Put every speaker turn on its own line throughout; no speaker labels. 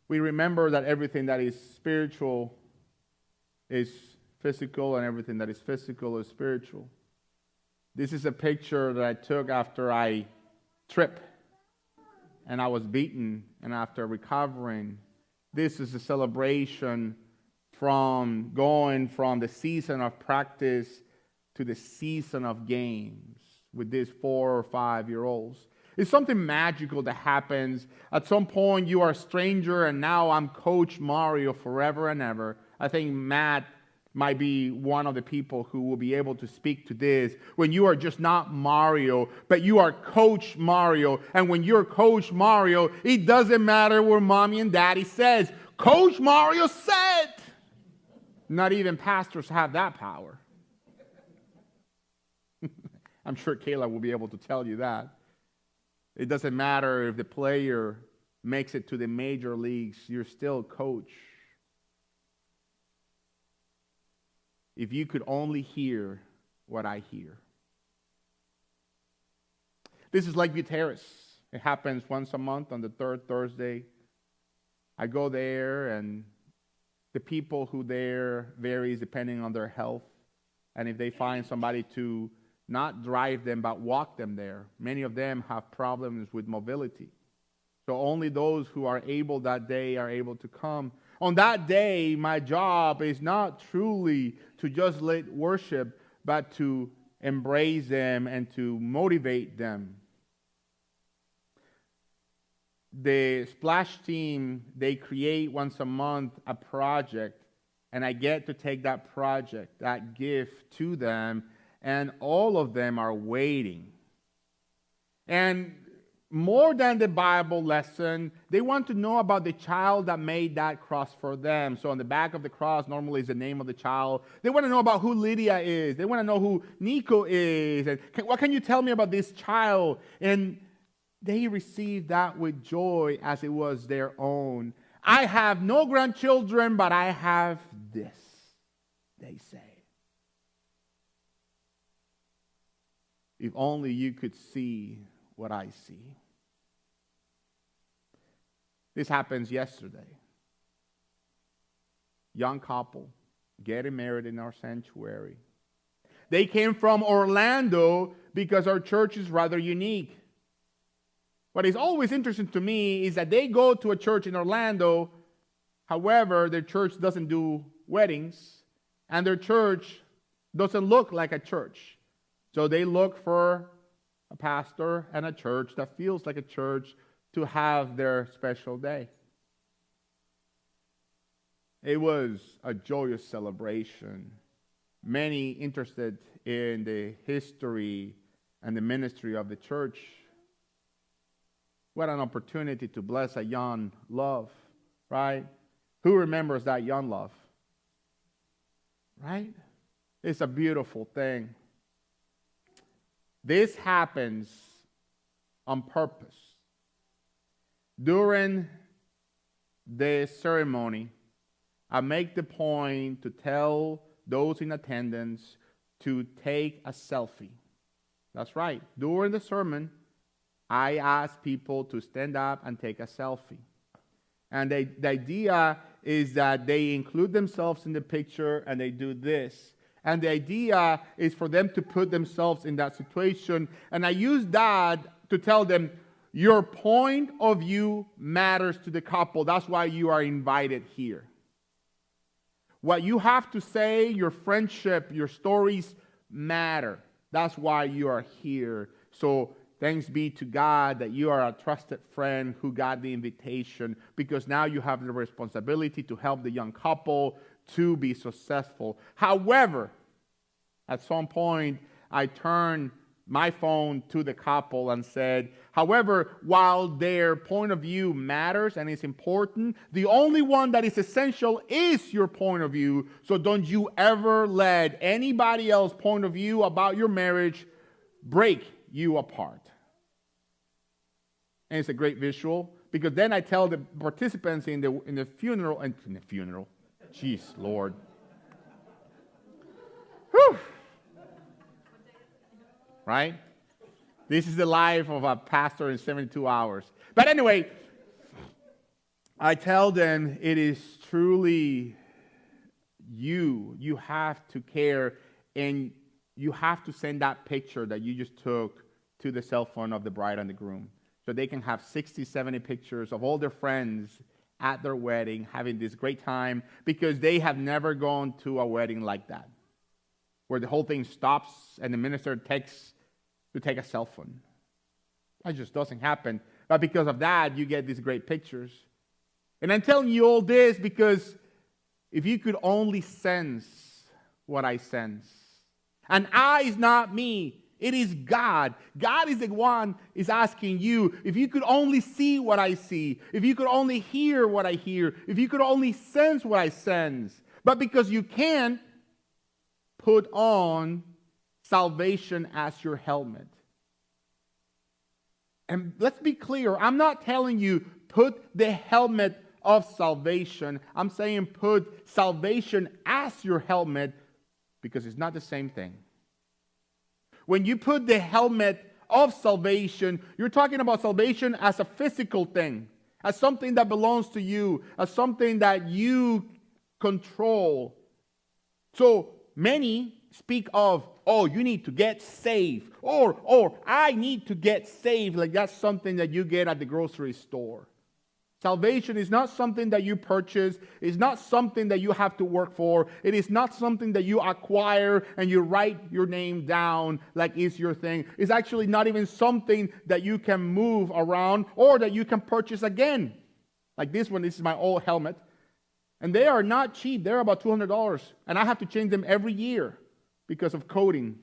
we remember that everything that is spiritual is physical, and everything that is physical is spiritual. This is a picture that I took after I tripped and I was beaten, and after recovering. This is a celebration from going from the season of practice to the season of games with these 4 or 5-year-olds. It's something magical that happens. At some point, you are a stranger, and now I'm Coach Mario forever and ever. I think Matt might be one of the people who will be able to speak to this. When you are just not Mario, but you are Coach Mario. And when you're Coach Mario, it doesn't matter what mommy and daddy says. Coach Mario said. Not even pastors have that power. I'm sure Kayla will be able to tell you that. It doesn't matter if the player makes it to the major leagues, you're still coach. If you could only hear what I hear. This is like Buteris. It happens once a month on the third Thursday. I go there, and the people who there varies depending on their health. And if they find somebody to not drive them, but walk them there. Many of them have problems with mobility. So only those who are able that day are able to come. On that day, my job is not truly to just lead worship, but to embrace them and to motivate them. The Splash team, they create once a month a project, and I get to take that project, that gift to them, and all of them are waiting. And more than the Bible lesson, they want to know about the child that made that cross for them. So on the back of the cross normally is the name of the child. They want to know about who Lydia is. They want to know who Nico is. And what can you tell me about this child? And they received that with joy as it was their own. I have no grandchildren, but I have this, they say. If only you could see what I see. This happens yesterday. Young couple getting married in our sanctuary. They came from Orlando because our church is rather unique. What is always interesting to me is that they go to a church in Orlando, however, their church doesn't do weddings, and their church doesn't look like a church. So they look for a pastor and a church that feels like a church to have their special day. It was a joyous celebration. Many interested in the history and the ministry of the church. What an opportunity to bless a young love, right? Who remembers that young love? Right? It's a beautiful thing. This happens on purpose. During the ceremony, I make the point to tell those in attendance to take a selfie. That's right. During the sermon, I ask people to stand up and take a selfie. And the idea is that they include themselves in the picture and they do this. And the idea is for them to put themselves in that situation. And I use that to tell them, your point of view matters to the couple. That's why you are invited here. What you have to say, your friendship, your stories matter. That's why you are here. So thanks be to God that you are a trusted friend who got the invitation, because now you have the responsibility to help the young couple to be successful. However, at some point, I turned my phone to the couple and said, however, while their point of view matters and is important, the only one that is essential is your point of view. So don't you ever let anybody else's point of view about your marriage break you apart. And it's a great visual, because then I tell the participants in the funeral, jeez, Lord. Whew. Right? This is the life of a pastor in 72 hours. But anyway, I tell them it is truly you. You have to care, and you have to send that picture that you just took to the cell phone of the bride and the groom, so they can have 60, 70 pictures of all their friends at their wedding having this great time, because they have never gone to a wedding like that, where the whole thing stops and the minister takes to take a cell phone. That just doesn't happen. But because of that, you get these great pictures. And I'm telling you all this because if you could only sense what I sense. And I is not me. It is God. God is the one is asking you, if you could only see what I see, if you could only hear what I hear, if you could only sense what I sense. But because you can't, put on salvation as your helmet. And let's be clear, I'm not telling you put the helmet of salvation. I'm saying put salvation as your helmet, because it's not the same thing. When you put the helmet of salvation, you're talking about salvation as a physical thing, as something that belongs to you, as something that you control. So many speak of, oh, you need to get saved, or I need to get saved, like that's something that you get at the grocery store. Salvation is not something that you purchase. It's not something that you have to work for. It is not something that you acquire and you write your name down like it's your thing. It's actually not even something that you can move around or that you can purchase again. Like this one, this is my old helmet. And they are not cheap. They're about $200. And I have to change them every year because of coating.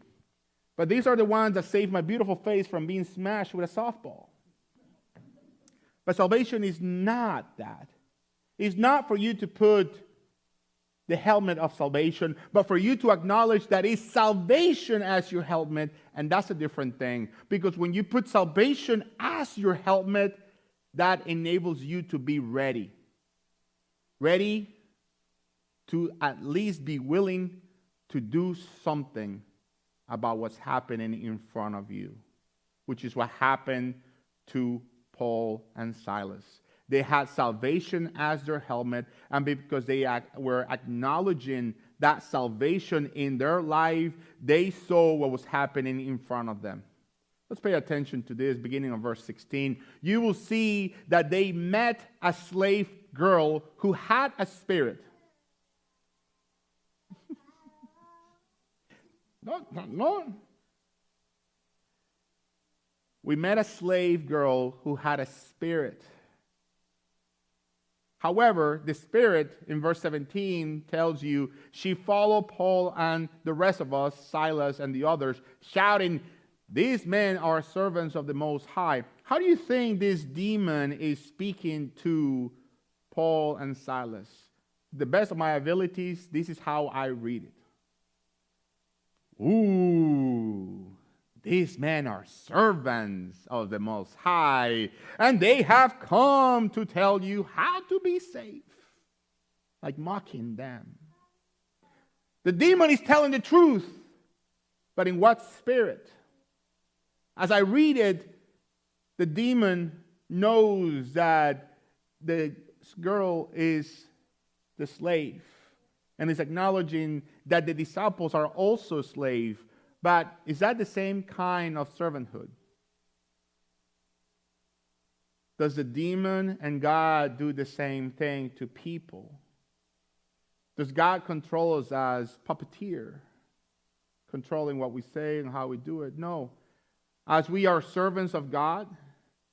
But these are the ones that save my beautiful face from being smashed with a softball. But salvation is not that. It's not for you to put the helmet of salvation, but for you to acknowledge that it's salvation as your helmet, and that's a different thing. Because when you put salvation as your helmet, that enables you to be ready. Ready to at least be willing to do something about what's happening in front of you, which is what happened to Paul and Silas. They had salvation as their helmet, and because they were acknowledging that salvation in their life, they saw what was happening in front of them. Let's pay attention to this, beginning of verse 16. You will see that they met a slave girl who had a spirit. No. We met a slave girl who had a spirit. However, the spirit in verse 17 tells you she followed Paul and the rest of us, Silas and the others, shouting, "These men are servants of the Most High." How do you think this demon is speaking to Paul and Silas? To the best of my abilities, this is how I read it. Ooh. These men are servants of the Most High, and they have come to tell you how to be safe. Like mocking them. The demon is telling the truth, but in what spirit? As I read it, the demon knows that the girl is the slave, and is acknowledging that the disciples are also slaves. But is that the same kind of servanthood? Does the demon and God do the same thing to people? Does God control us as puppeteer, controlling what we say and how we do it? No. As we are servants of God,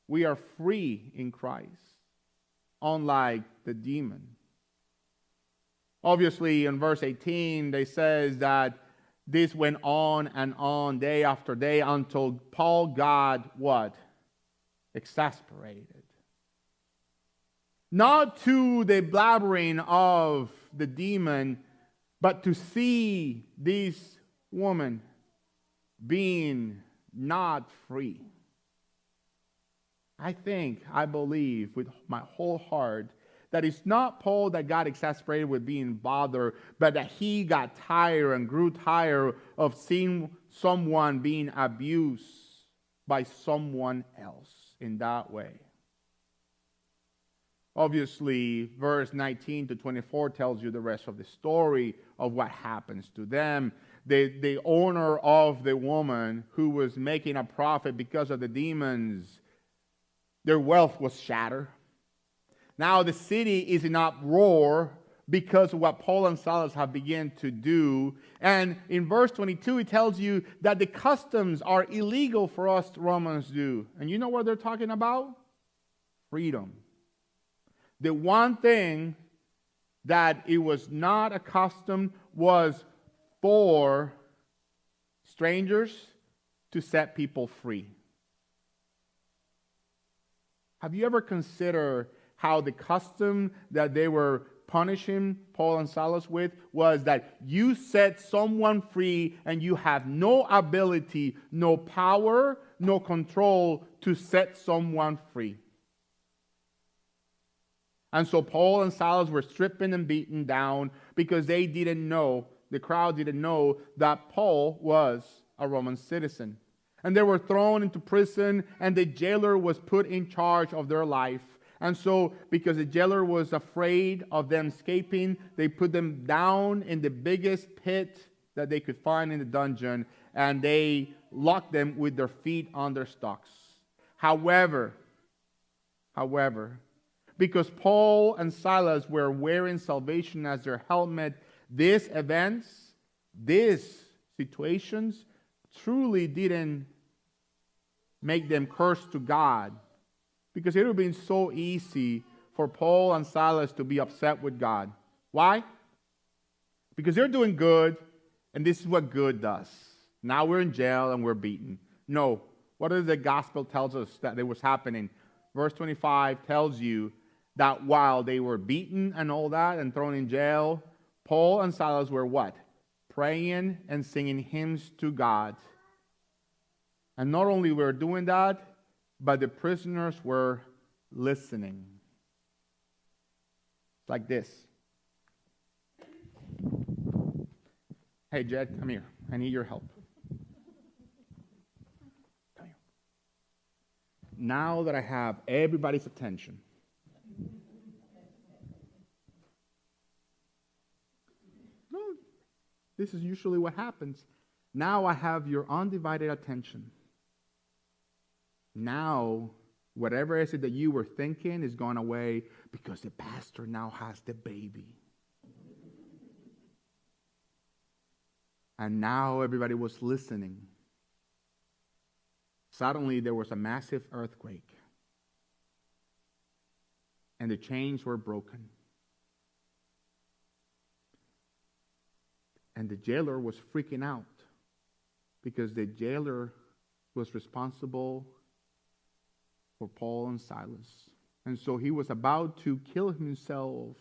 we are free in Christ, unlike the demon. Obviously, in verse 18, they says that this went on and on day after day until Paul got what? Exasperated. Not to the blabbering of the demon, but to see this woman being not free. I believe with my whole heart that it's not Paul that got exasperated with being bothered, but that he got tired and grew tired of seeing someone being abused by someone else in that way. Obviously, verse 19 to 24 tells you the rest of the story of what happens to them. The owner of the woman who was making a profit because of the demons, their wealth was shattered. Now the city is in uproar because of what Paul and Silas have begun to do. And in verse 22, it tells you that the customs are illegal for us Romans to do. And you know what they're talking about? Freedom. The one thing that it was not a custom was for strangers to set people free. Have you ever considered how the custom that they were punishing Paul and Silas with was that you set someone free and you have no ability, no power, no control to set someone free? And so Paul and Silas were stripping and beaten down because they didn't know, the crowd didn't know that Paul was a Roman citizen. And they were thrown into prison, and the jailer was put in charge of their life. And so, because the jailer was afraid of them escaping, they put them down in the biggest pit that they could find in the dungeon, and they locked them with their feet on their stocks. However, because Paul and Silas were wearing salvation as their helmet, these events, these situations, truly didn't make them curse to God. Because it would have been so easy for Paul and Silas to be upset with God. Why? Because they're doing good, and this is what good does. Now we're in jail and we're beaten. No. What does the gospel tells us that it was happening? Verse 25 tells you that while they were beaten and all that and thrown in jail, Paul and Silas were what? Praying and singing hymns to God. And not only were doing that, but the prisoners were listening. Like this. Hey, Jed, come here. I need your help. Come here. Now that I have everybody's attention, no, this is usually what happens. Now I have your undivided attention. Now, whatever is it that you were thinking is gone away because the pastor now has the baby. And now everybody was listening. Suddenly there was a massive earthquake. And the chains were broken. And the jailer was freaking out because the jailer was responsible for Paul and Silas. And so he was about to kill himself.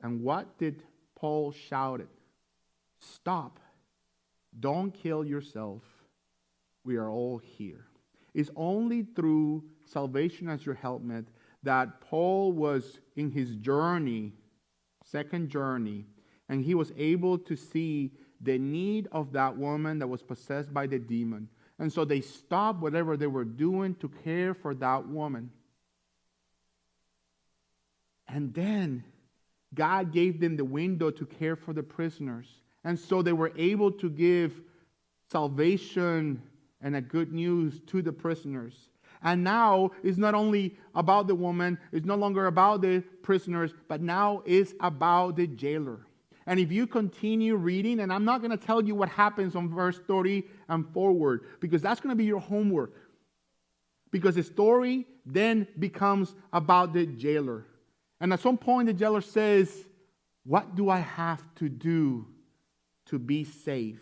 And what did Paul shout? Stop. Don't kill yourself. We are all here. It's only through salvation as your helmet that Paul was in his journey, second journey, and he was able to see the need of that woman that was possessed by the demon. And so they stopped whatever they were doing to care for that woman. And then God gave them the window to care for the prisoners. And so they were able to give salvation and a good news to the prisoners. And now it's not only about the woman, it's no longer about the prisoners, but now it's about the jailer. And if you continue reading, and I'm not going to tell you what happens on verse 30 and forward, because that's going to be your homework. Because the story then becomes about the jailer. And at some point the jailer says, what do I have to do to be safe?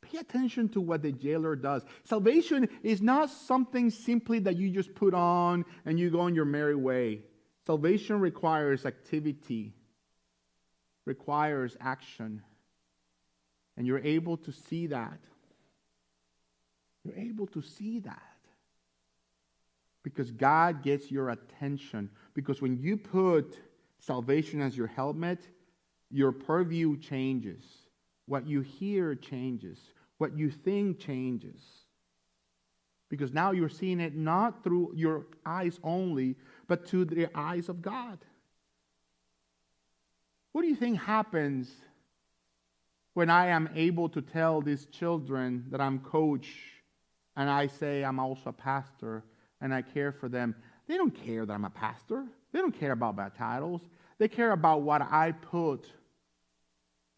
Pay attention to what the jailer does. Salvation is not something simply that you just put on and you go on your merry way. Salvation requires activity, requires action. And you're able to see that. You're able to see that. Because God gets your attention. Because when you put salvation as your helmet, your purview changes. What you hear changes. What you think changes. Because now you're seeing it not through your eyes only, but through the eyes of God. What do you think happens when I am able to tell these children that I'm coach and I say I'm also a pastor and I care for them? They don't care that I'm a pastor. They don't care about my titles. They care about what I put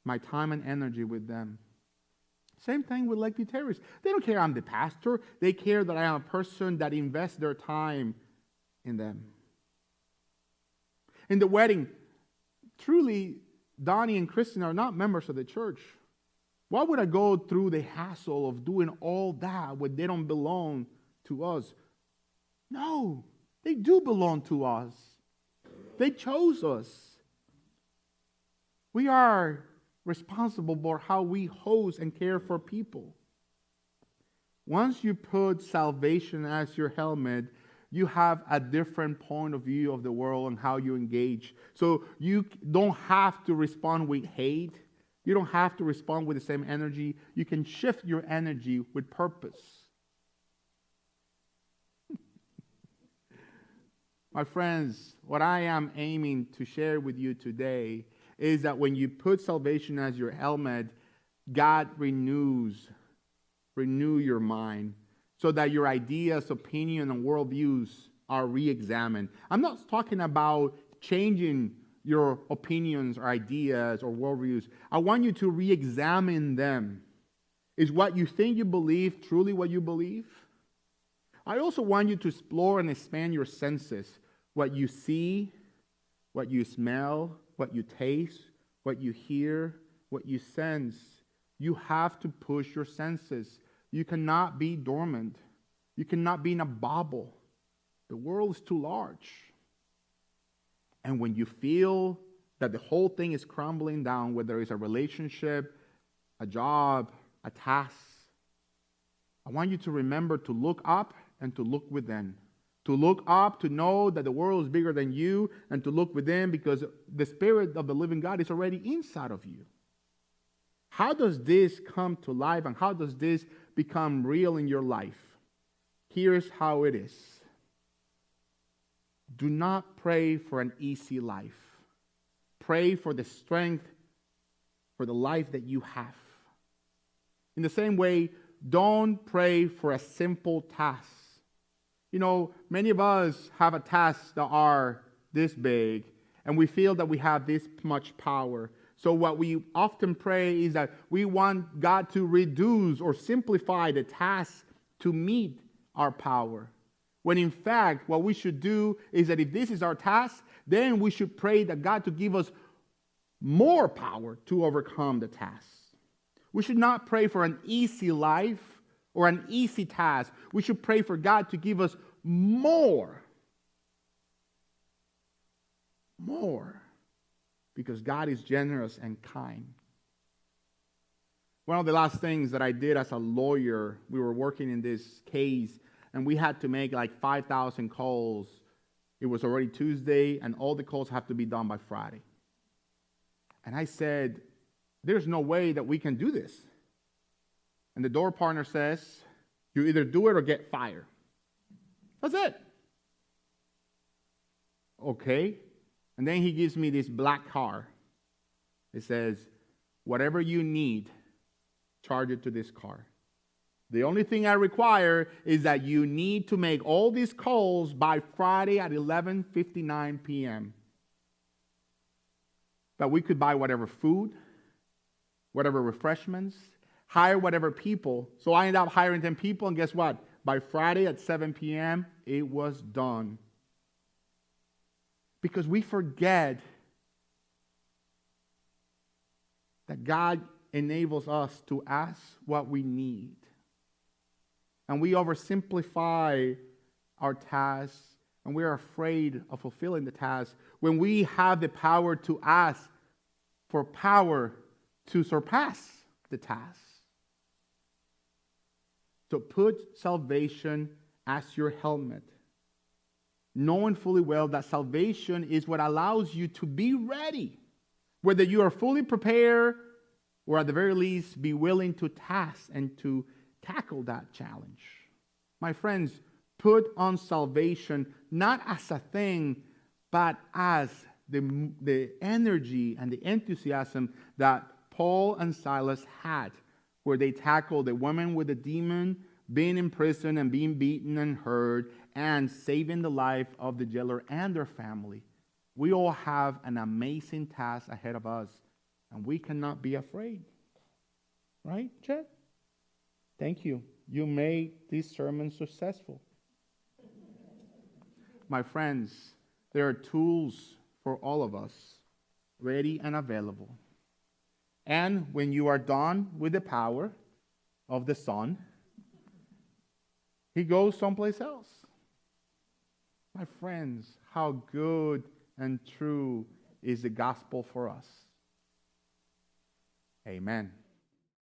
my time and energy with them. Same thing with lectitarians. They don't care I'm the pastor. They care that I am a person that invests their time in them. In the wedding, truly, Donnie and Kristen are not members of the church. Why would I go through the hassle of doing all that when they don't belong to us? No, they do belong to us. They chose us. We are responsible for how we host and care for people. Once you put salvation as your helmet, you have a different point of view of the world and how you engage. So you don't have to respond with hate. You don't have to respond with the same energy. You can shift your energy with purpose. My friends, what I am aiming to share with you today is that when you put salvation as your helmet, God renew your mind so that your ideas, opinion, and worldviews are re-examined. I'm not talking about changing your opinions or ideas or worldviews. I want you to re-examine them. Is what you think you believe truly what you believe? I also want you to explore and expand your senses. What you see, what you smell, what you taste, what you hear, what you sense. You have to push your senses. You cannot be dormant. You cannot be in a bubble. The world is too large. And when you feel that the whole thing is crumbling down, whether it's a relationship, a job, a task, I want you to remember to look up and to look within. To look up, to know that the world is bigger than you, and to look within because the Spirit of the living God is already inside of you. How does this come to life and how does this become real in your life? Here's how it is. Do not pray for an easy life. Pray for the strength for the life that you have. In the same way, don't pray for a simple task. You know, many of us have a task that are this big, and we feel that we have this much power. So what we often pray is that we want God to reduce or simplify the task to meet our power. When in fact, what we should do is that if this is our task, then we should pray that God to give us more power to overcome the task. We should not pray for an easy life or an easy task. We should pray for God to give us more. More. Because God is generous and kind. One of the last things that I did as a lawyer, we were working in this case, and we had to make like 5,000 calls. It was already Tuesday, and all the calls have to be done by Friday. And I said, there's no way that we can do this. And the door partner says, you either do it or get fired. That's it. Okay. And then he gives me this black card. It says, whatever you need, charge it to this card. The only thing I require is that you need to make all these calls by Friday at 11:59 p.m. But we could buy whatever food, whatever refreshments, hire whatever people. So I ended up hiring 10 people, and guess what? By Friday at 7 p.m., it was done. Because we forget that God enables us to ask what we need. And we oversimplify our tasks, and we are afraid of fulfilling the task when we have the power to ask for power to surpass the task. So put salvation as your helmet, knowing fully well that salvation is what allows you to be ready, whether you are fully prepared or at the very least be willing to task and to tackle that challenge. My friends, put on salvation not as a thing, but as the energy and the enthusiasm that Paul and Silas had, where they tackled the woman with the demon, being in prison and being beaten and hurt, and saving the life of the jailer and their family. We all have an amazing task ahead of us, and we cannot be afraid. Right, Chet? Thank you. You made this sermon successful. My friends, there are tools for all of us, ready and available. And when you are done with the power of the Son, he goes someplace else. My friends, how good and true is the gospel for us. Amen.